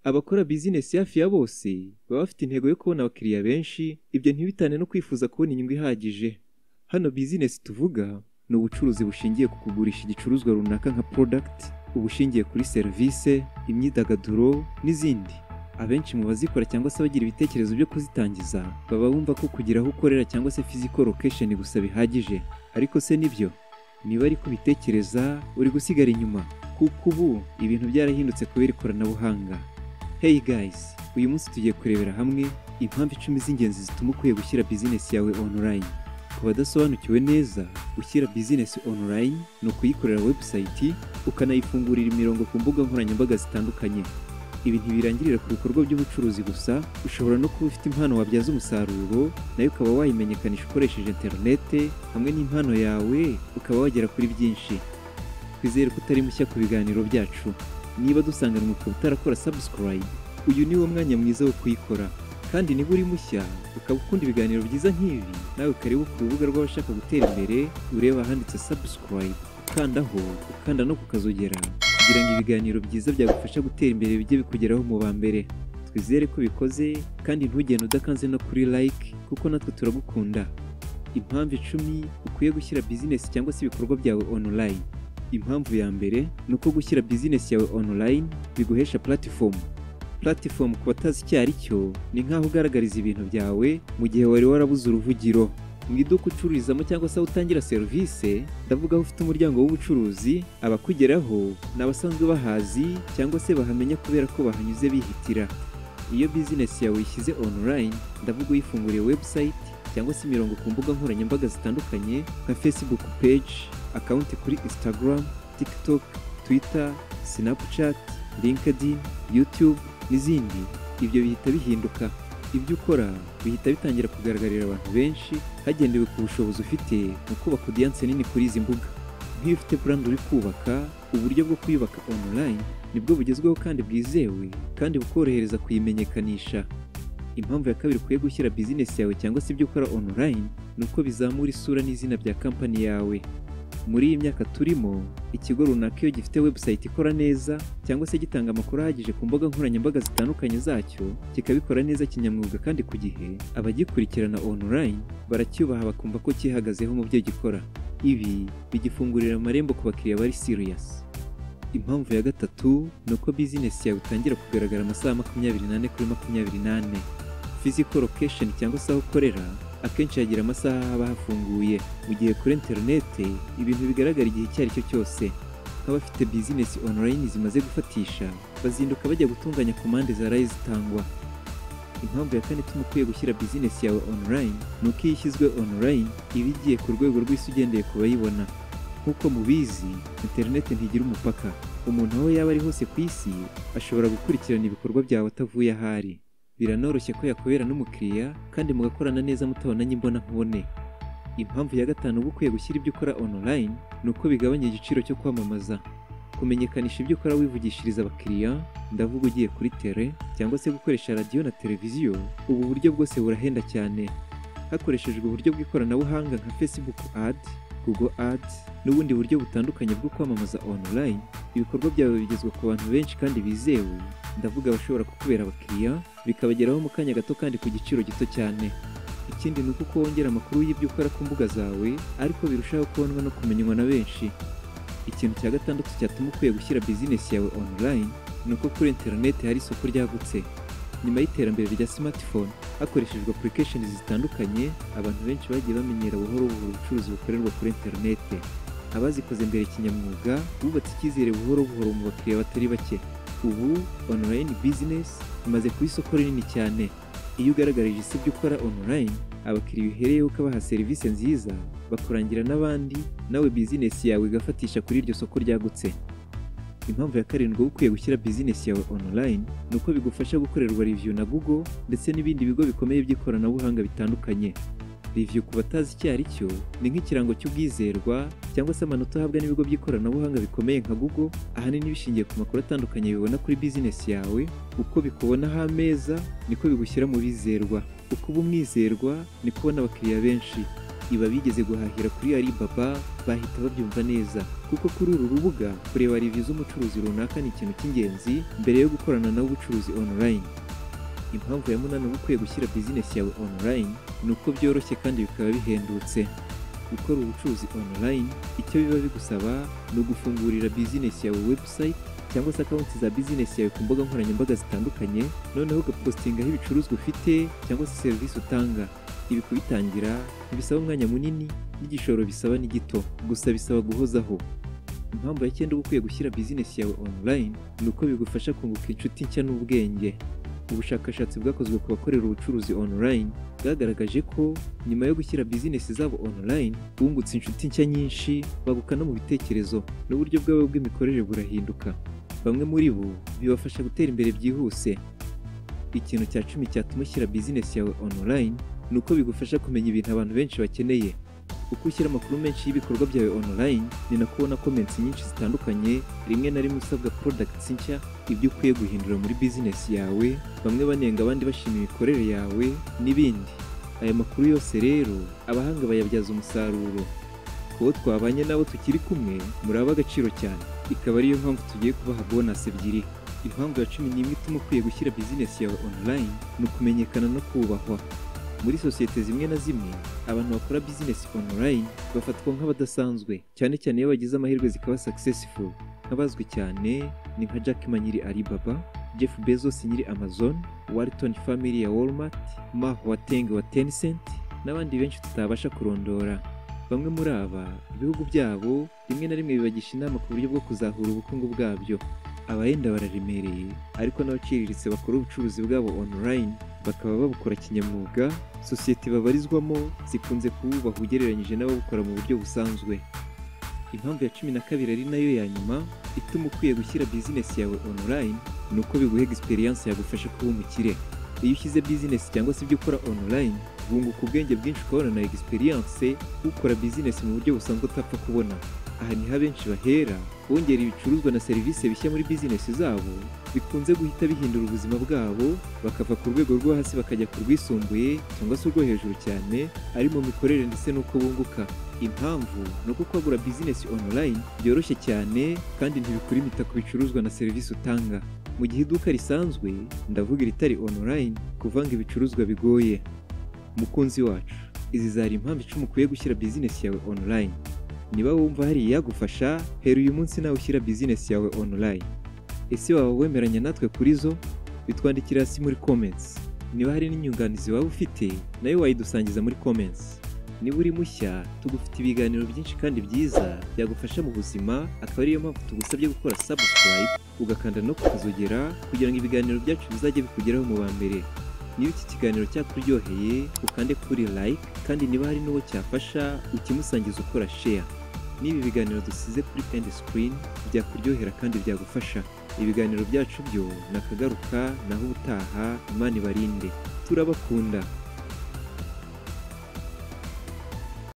Abakora business hafi ya bose baba bafite intego yo kubona abakiriya benshi, ibyo ntibitane no kwifuza kubona inyungu ihagije. Hano business tuvuga ni ubucuruzi bushingiye ku kugurisha igicuruzwa runaka nka product, ubushingiye kuri service, imyidagaduro n'izindi. Abenshi mu bazikora cyangwa se abagira ibitekerezo byo kuzitangiza baba bumva ko kugira aho ukorera cyangwa se physical location gusa bihagije. Ariko se nibyo? Niba ari kubitekereza uri gusigara inyuma, kuko ubu ibintu byarahindutse kubera ikoranabuhanga. Hey guys, uyu munsi tugiye kurebera hamwe impamvu 10 z'ingenzi zituma ukwiye gushyira business yawe online. Ku badasobanukiwe neza, gushyira business online ni ukuyikorera website ukanayifungurira imirongo ku mbuga nkoranyambaga zitandukanye. Ibi ntibirangirira ku bikorwa by'ubucuruzi gusa, ushobora no kuba ufite impano wabyaza umusaruro nayo ukaba wayimenyekanisha ukoresheje internet, hamwe n'impano yawe ukaba wagera kuri byinshi. Twizere ko utari mushya ku biganiro byacu. Niba dusanganwe ukaba utarakora subscribe, uyu ni wo mwanya mwiza wo kuyikora. Kandi niba uri mushya ukaba ukunda ibiganiro byiza nk'ibi, nawe karibu ku rubuga rw'abashaka gutera imbere, ureba ahanditse subscribe, ukandaho, ukanda no kukazogera kugira ngo ibiganiro byiza byagufasha gutera imbere bijye bikugeraho mu ba mbere. Twizere ko bikoze kandi ntugende udakanze no kuri like, kuko natwe turagukunda. Impamvu 10 ukwiye gushyira business cyangwa se ibikorwa byawe online. Impamvu ya mbere ni uko gushyira business yawe online biguhesha platform. Platform ku batazi icyo ari cyo, ni nk'aho ugaragariza ibintu byawe mu gihe wari warabuze uruvugiro. Mu iduka ucururizamo cyangwa se utangira service, ndavuga aho ufite umuryango w'ubucuruzi, abakugeraho ni abasanzwe bahazi cyangwa se bahamenya kubera ko bahanyuze bihitira. Iyo business yawe ishyize online, ndavuga uyifunguriye website cyangwa se imirongo ku mbuga nkoranyambaga zitandukanye nka Facebook page, account kuri Instagram, TikTok, Twitter, Snapchat, LinkedIn, YouTube n'izindi, ibyo bihita bihinduka. Ibyo ukora bihita bitangira kugaragarira abantu benshi hagendewe ku bushobozi ufite mu kubaka audience nini kuri izi mbuga. Nk'iyo ufite brand uri kubaka, uburyo bwo kuyubaka online nibwo bugezweho kandi bwizewe kandi bukorohereza kuyimenyekanisha. Impamvu ya kabiri ukwiye gushyira business yawe cyangwa se ibyo ukora online ni uko bizamura isura n'izina bya company yawe. Muri iyi myaka turimo, ikigo runaka iyo gifite website ikora neza cyangwa se gitanga amakuru ahagije ku mbuga nkoranyambaga zitandukanye zacyo, kikabikora neza kinyamwuga kandi ku gihe, abagikurikirana online baracyubaha bakumva ko cyihagazeho mu byo gikora. Ibi bigifungurira amarembo ku bakiriya bari serious. Impamvu ya gatatu ni uko business yawe itangira kugaragara amasaha 24 kuri 24. Physical location cyangwa se aho ukorera akenshi yagira amasaha haba hafunguye, mu gihe kuri internet ibintu bigaragara igihe icyo ari cyo cyose. Nk'abafite business online zimaze gufatisha, bazinduka bajya gutunganya komande zaraye zitangwa. Impamvu ya kane ituma ukwiye gushyira business yawe online ni uko iyo ishyizwe online iba igiye ku rwego rw'isi ugendeye ku bayibona. Nk'uko mubizi, internet ntigira umupaka. Umuntu aho yaba ari hose ku isi ashobora gukurikirana ibikorwa byawe atavuye ahari. Biranoroshye ko yakubera n'umukiriya kandi mugakorana neza mutabonanye imbona nkubone. Impamvu ya gatanu uba ukwiye gushyira ibyo ukora online ni uko bigabanya igiciro cyo kwamamaza. Kumenyekanisha ibyo ukora wivugishiriza abakiriya, ndavuga ugiye kuri tele cyangwa se gukoresha radio na televiziyo, ubu buryo bwose burahenda cyane. Hakoreshejwe uburyo bw'ikoranabuhanga nka Facebook Ad, Google Ads n'ubundi buryo butandukanye bwo kwamamaza online, ibikorwa byawe bigezwa ku bantu benshi kandi bizewe. Ndavuga abashobora kukubera abakiriya, bikabageraho mu kanya gato kandi ku giciro gito cyane. Ikindi ni uko wongera amakuru y'ibyo ukora ku mbuga zawe, ariko birushaho kubonwa no kumenywa na benshi. Ikintu cya gatandatu cyatuma ukwiye gushyira business yawe online ni uko kuri internet hari isoko ryagutse. Nyuma y'iterambere rya smartphone, hakoreshejwe applications zitandukanye, abantu benshi bagiye bamenyera buhoro buhoro ubucuruzi bukorerwa kuri internet. Abazikoze mbere kinyamwuga bubatse icyizere buhoro buhoro mu bakiriya batari bake. Ubu online business imaze kuba isoko rinini cyane. Iyo ugaragarije isi ibyo ukora online, abakiriya uhereyeho ukabaha serivisi nziza, bakurangira n'abandi, nawe business yawe igafatisha kuri iryo soko ryagutse. Impamvu ya karindwi ukwiye gushyira business yawe online ni uko bigufasha gukorerwa review na Google ndetse n'ibindi bigo bikomeye by'ikoranabuhanga bitandukanye. Review ku batazi icyo ari cyo, ni nk'ikirango cy'ubwizerwa cyangwa se amanota ahabwa n'ibigo by'ikoranabuhanga bikomeye nka Google, ahanini bishingiye ku makuru atandukanye bibona kuri business yawe. Uko bikubonaho ameza niko bigushyira mu bizerwa, uko uba umwizerwa niko ubona abakiriya benshi. iba bigeze guhahira kuri Alibaba bahita babyumva neza, kuko kuri uru rubuga kureba review z'umucuruzi runaka ni ikintu cy'ingenzi mbere yo gukorana nawe ubucuruzi online. Impamvu ya munani ukwiye gushyira business yawe online ni uko byoroshye kandi bikaba bihendutse. Gukora ubucuruzi online icyo biba bigusaba ni ugufungurira business yawe website cyangwa se account za business yawe ku mbuga nkoranyambaga zitandukanye, noneho ugapostingaho ibicuruzwa ufite cyangwa se serivisi utanga. Ibi kubitangira ntibisaba umwanya munini n'igishoro bisaba ni gito, gusa bisaba guhozaho. Impamvu ya cyenda ukwiye gushyira business yawe online ni uko bigufasha kunguka inshuti nshya n'ubwenge. Ubushakashatsi bwakozwe ku bakorera ubucuruzi online bwagaragaje ko nyuma yo gushyira business zabo online bungutse inshuti nshya nyinshi, baguka no mu bitekerezo n'uburyo bwabo bw'imikorere burahinduka. Bamwe muri bo bibafasha gutera imbere byihuse. Ikintu cya 10 cyatuma ushyira business yawe online ni uko bigufasha kumenya ibintu abantu benshi bakeneye. Uko ushyira amakuru menshi y'ibikorwa byawe online ni nako ubona comments nyinshi zitandukanye, rimwe na rimwe usabwa products nshya, ibyo ukwiye guhindura muri business yawe, bamwe banenga abandi bashima imikorere yawe n'ibindi. Aya makuru yose rero abahanga bayabyaza umusaruro. Kubo twabanye nabo tukiri kumwe muri ab'agaciro cyane, ikaba ariyo mpamvu tugiye kubaha bonus ebyiri. Impamvu ya 11 ituma ukwiye gushyira business yawe online ni ukumenyekana no kubahwa. Muri sosiyete zimwe na zimwe abantu bakora business online bafatwa nk'abadasanzwe, cyane cyane iyo bagize amahirwe zikaba successful. Nk'abazwi cyane ni nka Jack Ma nyiri Alibaba, Jeff Bezos nyiri Amazon, Walton family ya Walmart, Ma Huateng wa Tencent n'abandi benshi tutabasha kurondora. Bamwe muri aba ibihugu byabo rimwe na rimwe bibagisha inama ku buryo bwo kuzahura ubukungu bwabyo. Abayenda bararemereye, ariko n'abaciriritse bakora ubucuruzi bwabo online bakaba babukora kinyamwuga, sosiyete babarizwamo zikunze kububaha ugereranyije n'ababukora mu buryo busanzwe. Impamvu ya 12 ari nayo ya nyuma ituma ukwiye gushyira business yawe online ni uko biguha experience yagufasha kuba umukire. Iyo ushyize business cyangwa se ibyo ukora online bunguka ubwenge bwinshi ukabona na experience ukora business mu buryo busanzwe utapfa kubona. Aha ni abenshi bahera bongera ibicuruzwa na serivisi bishya muri business zabo, bikunze guhita bihindura ubuzima bwabo, bakava ku rwego rwo hasi bakajya ku rwisumbuye cyangwa se urwo hejuru cyane, ari mu mikorere ndetse n'uko bunguka. Impamvu ni uko kwagura business online byoroshye cyane kandi ntibikura imita ku bicuruzwa na serivisi utanga. Mu gihe iduka risanzwe, ndavuga iritari online, kuvanga ibicuruzwa bigoye. Mukunzi wacu, izi zari impamvu 10 ukwiye gushyira business yawe online. Niba wumva hari iyagufasha, hera uyu munsi nawe ushyira business yawe online. Ese waba wemeranya natwe kuri zo? Bitwandikira hasi muri comments. Niba hari n'inyunganizi waba ufite, nayo wayidusangiza muri comments. Niba uri mushya, tugufite ibiganiro byinshi kandi byiza byagufasha mu buzima, akaba ariyo mpamvu tugusabye gukora subscribe, ugakanda no kukazogera kugira ngo ibiganiro byacu bizajye bikugeraho mu ba mbere. Niba iki kiganiro cyakuryoheye, ukande kuri like, kandi niba hari n'uwo cyafasha ukimusangiza ukora share. Niba ibiganiro dusize kuri end screen byakuryohera kandi byagufasha, ibiganiro byacu byo nakagaruka naho ubutaha. Imana ibarinde, turabakunda.